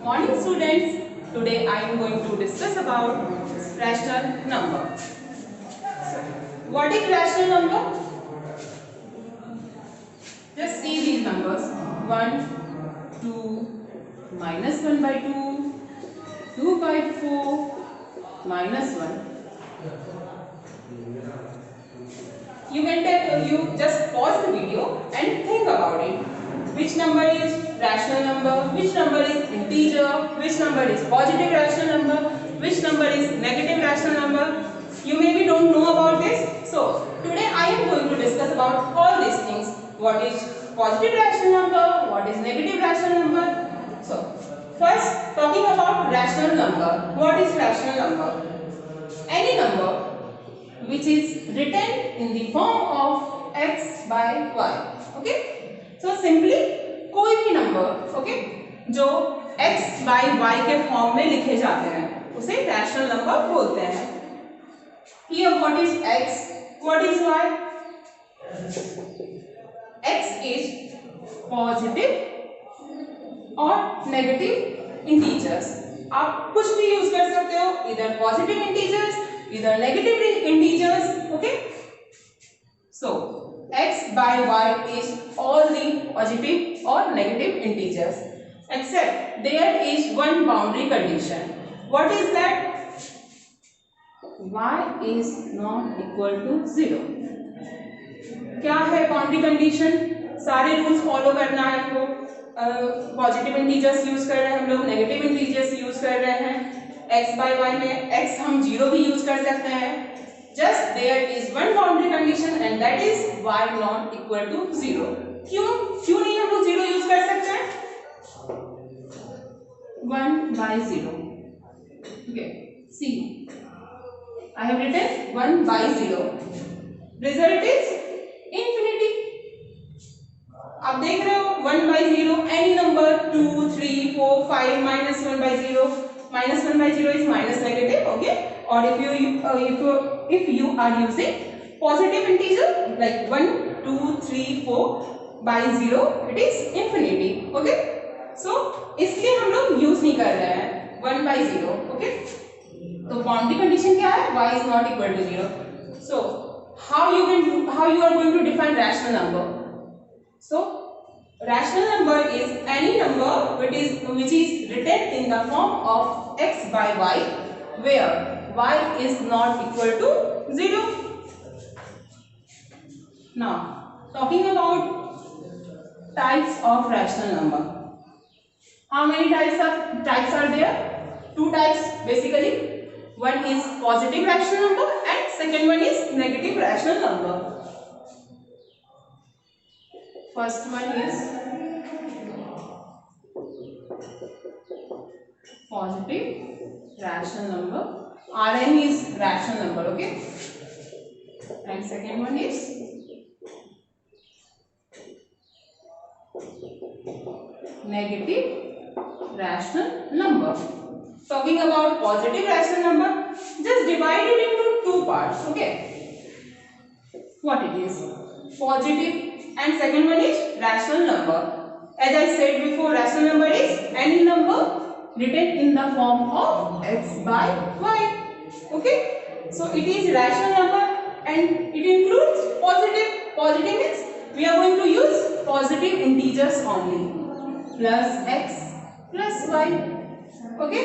Morning students, today I am going to discuss about rational number. What is rational number? Just see these numbers. 1, 2, minus 1 by 2, 2 by 4, minus 1. You just pause the video and think about it. Which number is rational number? Which number is integer? Which number is positive rational number? Which number is negative rational number? You maybe don't know about this. So today I am going to discuss about all these things. What is positive rational number? What is negative rational number? So first, talking about rational number. What is rational number? Any number which is written in the form of x by y. Okay, so simply कोई भी number okay जो x by y के form में लिखे जाते हैं उसे rational number बोलते हैं. Here what is x, what is y? X is positive और नेगेटिव इंटीजर्स. आप कुछ भी यूज कर सकते हो, इधर positive integers, either negative integers. Okay, so x by y is all the positive or negative integers except there is one boundary condition. What is that? Y is not equal to 0. क्या है boundary condition? सारे rules follow करना है आपको. Positive integers use कर रहे हैं हम लोग, नेगेटिव इंटीजर्स यूज कर रहे हैं. x by y में x हम 0 भी यूज कर सकते हैं. Just there is one boundary condition and that is y not equal to 0. क्यों नहीं हम लोग 0 यूज कर सकते हैं? 1 by 0. Okay, see, I have written 1 by 0. Result is infinity. आप देख रहे हो 1 by 0 any number 2, 3, 4, 5 minus 1 by 0. Minus 1 by 0 is minus negative, okay? Or if you are using positive integer like 1, 2, 3, 4 by 0, it is infinity, okay? So इसलिए हम लोग use नहीं कर रहे हैं 1 by 0, okay? तो बाउंड्री कंडीशन क्या है? Y is not equal to 0. So how you are going to define rational number? So rational number is any number which is written in the form of x by y where y is not equal to 0. Now talking about types of rational number. How many types are there? Two types basically. One is positive rational number and second one is negative rational number. First one is positive rational number. Rn is rational number, okay? And second one is negative rational number. Talking about positive rational number, just divide it into two parts, okay? What it is? Positive and second one is rational number. As I said before, rational number is any number written in the form of x by y. Okay, so it is rational number and it includes positive. Positive means we are going to use positive integers only, plus x plus y. Okay,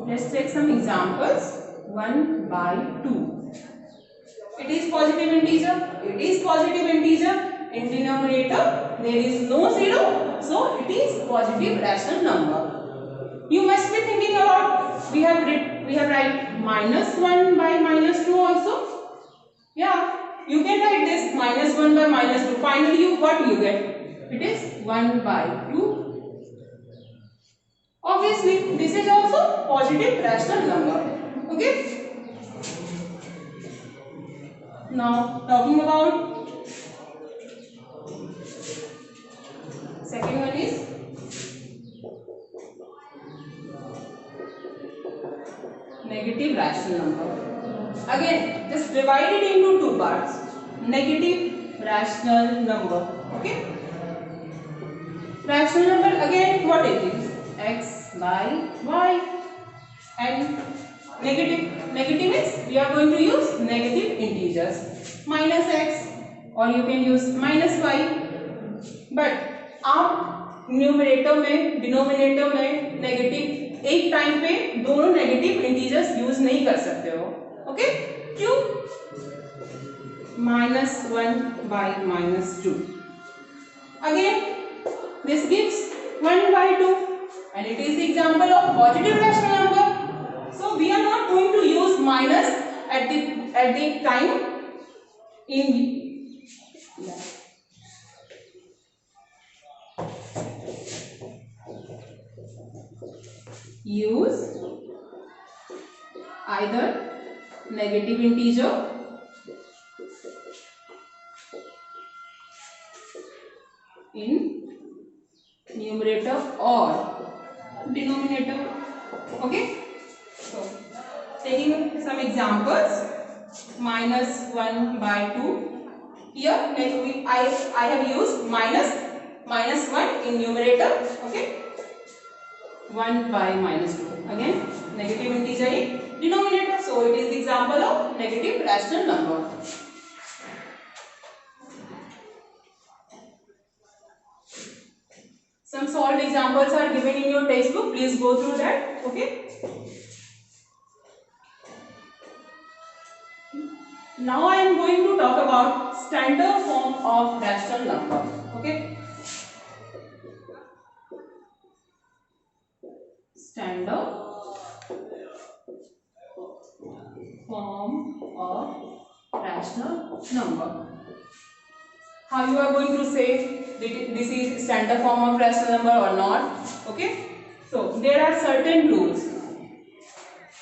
let's take some examples. 1 by 2. It is positive integer. It is positive integer. In denominator there is no 0, so it is positive rational number. You must be thinking about we have write minus 1 by minus 2 also. Yeah, you can write this minus 1 by minus 2. Finally what you get? It is 1 by 2. Obviously this is also positive rational number. Okay. Now talking about second one is negative rational number. Again, just divide it into two parts. Negative rational number. Okay. Rational number again. what it is? X by y. And negative means we are going to use negative integers, minus x or you can use minus y. But आप numerator में denominator में negative एक time पे दोनों negative integers use नहीं कर सकते हो. ओके, क्यों? -1 by -2. Again, this gives 1 by 2, and it is the example of positive rational number. So we are not going to use minus at the time in use either negative integer in numerator or denominator. Okay, so taking some examples, -1 by 2. Here I have used minus 1 in numerator. Okay, 1 by -2. Again, negative integer in denominator. So it is the example of negative rational number. Some solved examples are given in your textbook. Please go through that. Okay. Now I am going to talk about standard form of rational number. Okay. Standard form of rational number. How you are going to say this is standard form of rational number or not? Okay. So there are certain rules.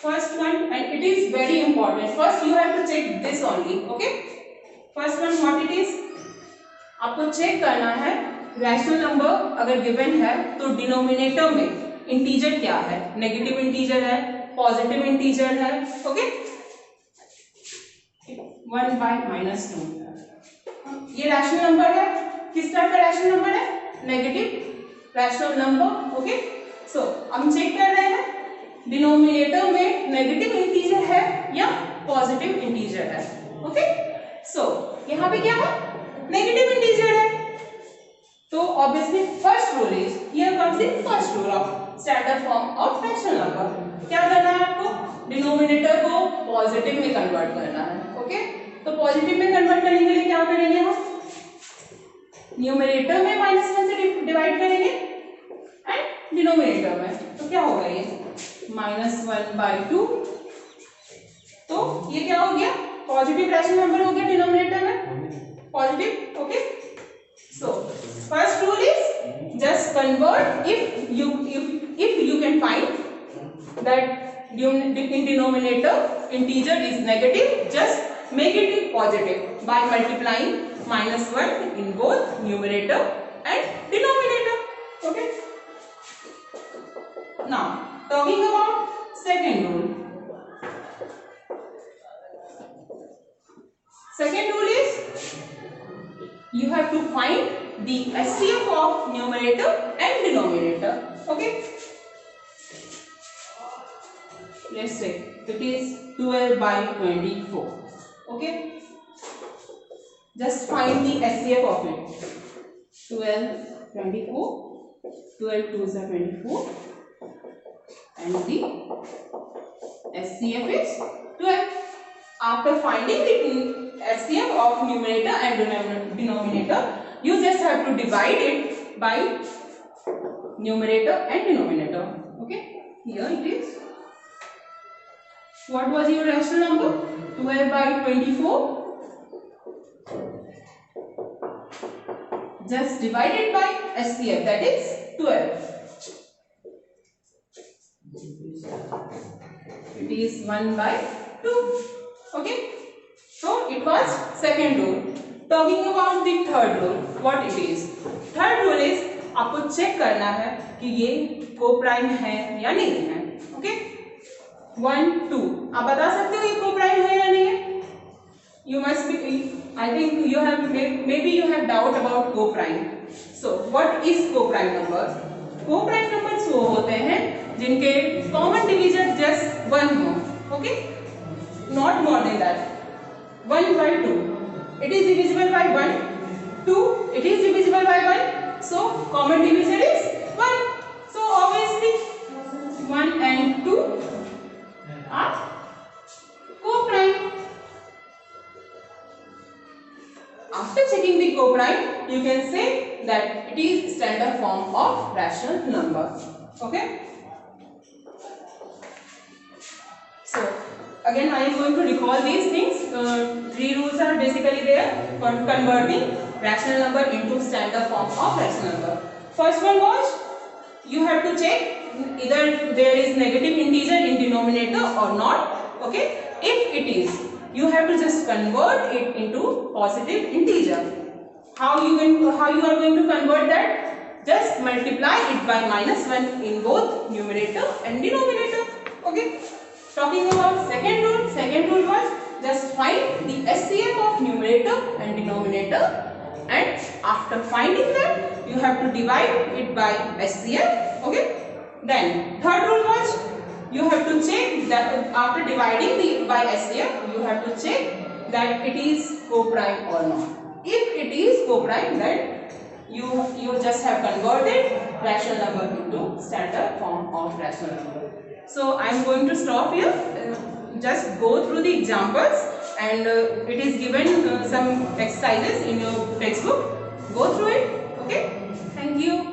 First one, and it is very important. First you have to check this only. Okay. First one, what it is? आपको check करना है rational number अगर given है तो denominator में integer क्या है, negative integer है, पॉजिटिव इंटीजर है. ओके, 1 by -2 ये रैशनल नंबर है. किस टाइप का रैशनल नंबर है? Negative rational number. ओके, सो हम चेक कर रहे हैं डिनोमिनेटर में नेगेटिव इंटीजर है या पॉजिटिव इंटीजर है. ओके, सो यहाँ पे क्या है? नेगेटिव इंटीजर है. तो obviously first rule is, here comes the first rule of standard form of rational number. क्या करना है आपको? डिनोमिनेटर को पॉजिटिव में कन्वर्ट करना है. ओके, तो पॉजिटिव में कन्वर्ट करने के लिए क्या करेंगे हम? न्यूमरेटर में -1 से डिवाइड करेंगे एंड डिनोमिनेटर में. तो क्या होगा ये? -1 by 2. तो ये क्या हो गया? पॉजिटिव रैशनल नंबर हो गया डिनोमिनेटर में positive. Okay, so first rule is just convert if you can find that in denominator integer is negative, just make it positive by multiplying -1 in both numerator and denominator. Okay, now talking about second rule. Second rule is you have to find the HCF of numerator and denominator. Okay, let's say it is 12 by 24. Okay, just find the HCF of it. 12, 24, 12 2s are 24 and the HCF is 12. After finding the HCF of numerator and denominator, you just have to divide it by numerator and denominator. Okay, here it is. What was your rational number? 12 by 24. Just divide it by HCF, that is 12. It is 1 by 2. Okay, so it was second rule. Talking about the third rule, what it is? Third rule is आपको check करना है कि ये coprime है या नहीं है. Okay, 1 2 आप बता सकते हो ये कोप्राइम है या नहीं है? You must be, I think you have, maybe you have doubt about coprime. So what is coprime number? Coprime वो होते हैं जिनके कॉमन डिवीजर जस्ट 1 हो, okay, not more than that. 1 by 2, it is divisible by 1. 2, it is divisible by 1. So common divisor is 1. So obviously 1 and 2 are co-prime. After checking the co-prime, you can say that it is standard form of rational number. Okay. So again, I am going to recall these things. 3 rules are basically there for converting rational number into standard form of rational number. First one was, you have to check either there is negative integer in denominator or not. Okay. If it is, you have to just convert it into positive integer. How you are going to convert that? Just multiply it by -1 in both numerator and denominator. Okay. Talking about second rule was just find the SCF of numerator and denominator, and after finding that you have to divide it by SCF. Okay. Then third rule was, you have to check that after dividing the by SCF, you have to check that it is co-prime or not. If it is co-prime, then you just have converted rational number into standard form of rational number. So I am going to stop here. Just go through the examples, and it is given some exercises in your textbook. Go through it. Okay. Thank you.